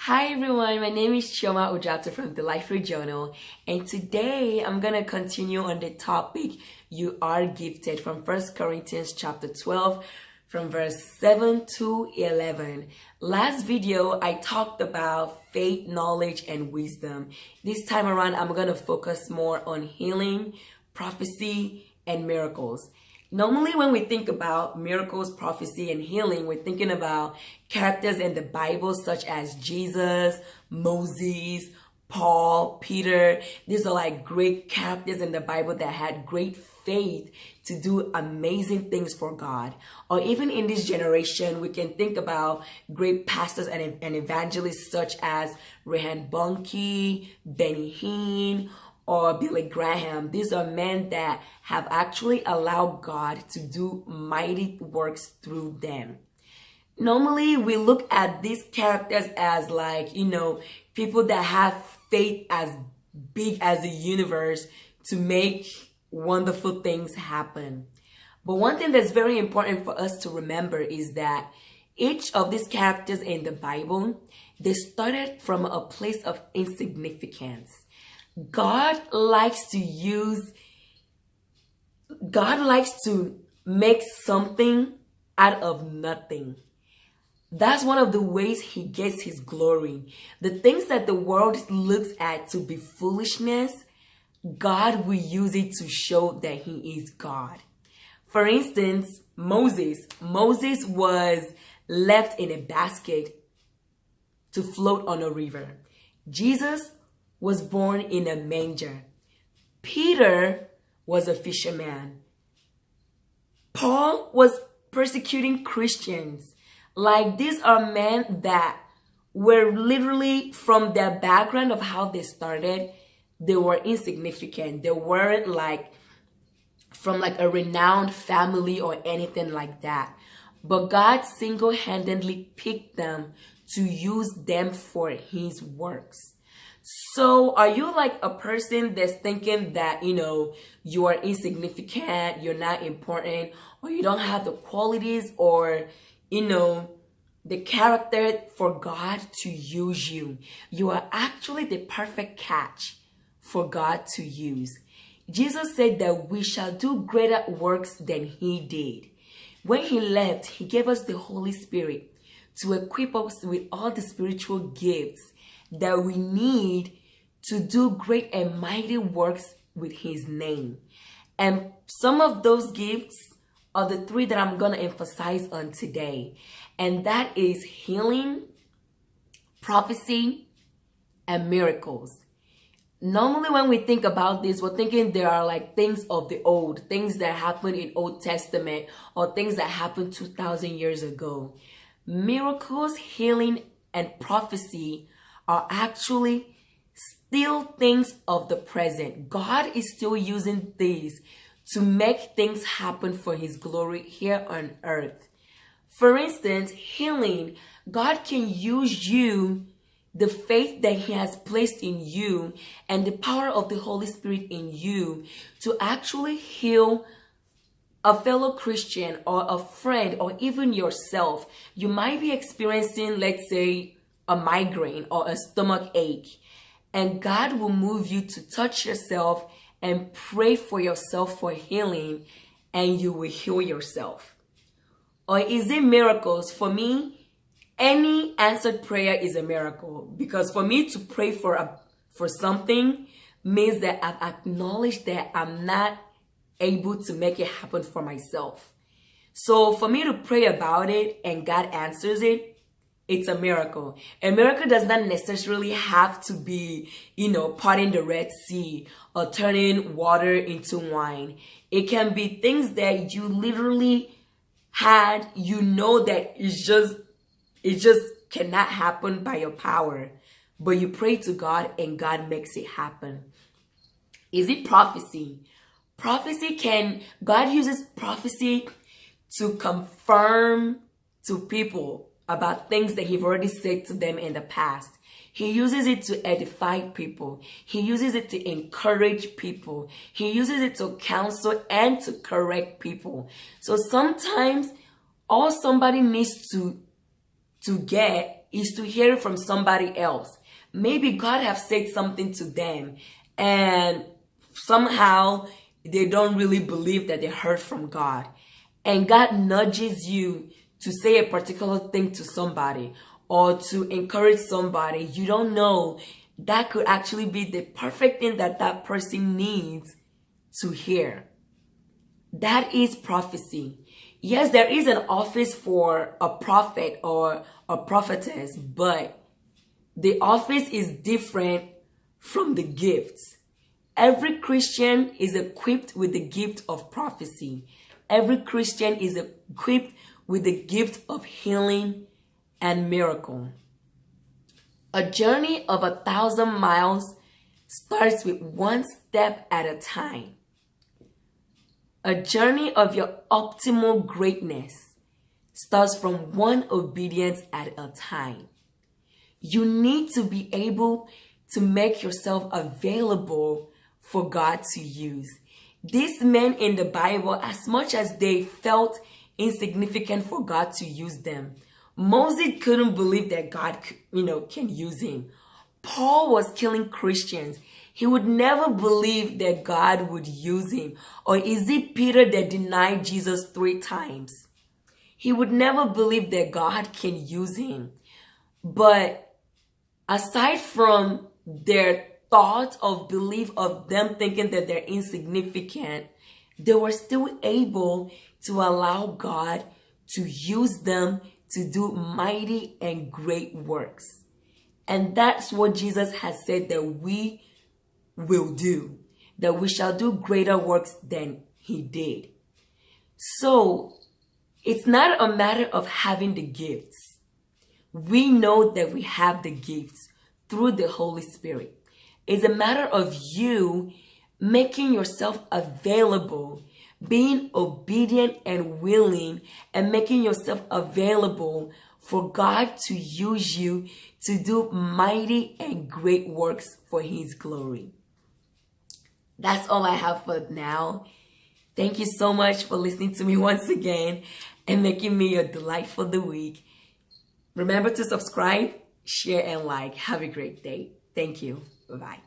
Hi everyone, my name is Chioma Ojata from the Life Free Journal, and today I'm gonna continue on the topic you are gifted from 1 Corinthians chapter 12 from verse 7 to 11. Last video I talked about faith, knowledge, and wisdom. This time around I'm gonna focus more on healing, prophecy, and miracles. Normally, when we think about miracles, prophecy, and healing, we're thinking about characters in the Bible such as Jesus, Moses, Paul, Peter. These are like great characters in the Bible that had great faith to do amazing things for God. Or even in this generation, we can think about great pastors and evangelists such as Reinhard Bonnke, Benny Hinn, or Billy Graham. These are men that have actually allowed God to do mighty works through them. Normally, we look at these characters as like, people that have faith as big as the universe to make wonderful things happen. But one thing that's very important for us to remember is that each of these characters in the Bible, they started from a place of insignificance. God likes to make something out of nothing. That's one of the ways he gets his glory. The things that the world looks at to be foolishness, God will use it to show that he is God. For instance, Moses was left in a basket to float on a river. Jesus was born in a manger. Peter was a fisherman. Paul was persecuting Christians. Like, these are men that were literally, from their background of how they started, they were insignificant. They weren't like from like a renowned family or anything like that. But God single-handedly picked them to use them for his works. So are you like a person that's thinking that, you are insignificant, you're not important, or you don't have the qualities or, the character for God to use you? You are actually the perfect catch for God to use. Jesus said that we shall do greater works than he did. When he left, he gave us the Holy Spirit to equip us with all the spiritual gifts that we need to do great and mighty works with his name. And some of those gifts are the three that I'm going to emphasize on today. And that is healing, prophecy, and miracles. Normally when we think about this, we're thinking there are like things of the old, things that happened in Old Testament, or things that happened 2,000 years ago. Miracles, healing, and prophecy are actually still things of the present. God is still using these to make things happen for his glory here on earth. For instance, healing. God can use you, the faith that he has placed in you and the power of the Holy Spirit in you, to actually heal a fellow Christian or a friend or even yourself. You might be experiencing, let's say, a migraine or a stomach ache, and God will move you to touch yourself and pray for yourself for healing, and you will heal yourself. Or is it miracles? For me, any answered prayer is a miracle, because for me to pray for something means that I've acknowledged that I'm not able to make it happen for myself. So for me to pray about it and God answers it, it's a miracle. A miracle does not necessarily have to be, parting the Red Sea or turning water into wine. It can be things that you literally had, that it just cannot happen by your power. But you pray to God and God makes it happen. Is it prophecy? God uses prophecy to confirm to people about things that he's already said to them in the past. He uses it to edify people. He uses it to encourage people. He uses it to counsel and to correct people. So sometimes all somebody needs to get is to hear it from somebody else. Maybe God have said something to them and somehow they don't really believe that they heard from God. And God nudges you to say a particular thing to somebody or to encourage somebody. You don't know, that could actually be the perfect thing that that person needs to hear. That is prophecy. Yes, there is an office for a prophet or a prophetess, but the office is different from the gifts. Every Christian is equipped with the gift of prophecy. Every Christian is equipped with the gift of healing and miracle. A journey of 1,000 miles starts with one step at a time. A journey of your optimal greatness starts from one obedience at a time. You need to be able to make yourself available for God to use. These men in the Bible, as much as they felt insignificant for God to use them, Moses couldn't believe that God, can use him. Paul was killing Christians. He would never believe that God would use him. Or is it Peter that denied Jesus 3 times? He would never believe that God can use him. But aside from their thought of belief of them thinking that they're insignificant, they were still able to allow God to use them to do mighty and great works. And that's what Jesus has said that we will do, that we shall do greater works than he did. So it's not a matter of having the gifts. We know that we have the gifts through the Holy Spirit. It's a matter of you making yourself available, being obedient and willing, and making yourself available for God to use you to do mighty and great works for his glory. That's all I have for now. Thank you so much for listening to me once again and making me a delight for the week. Remember to subscribe, share, and like. Have a great day. Thank you. Bye-bye.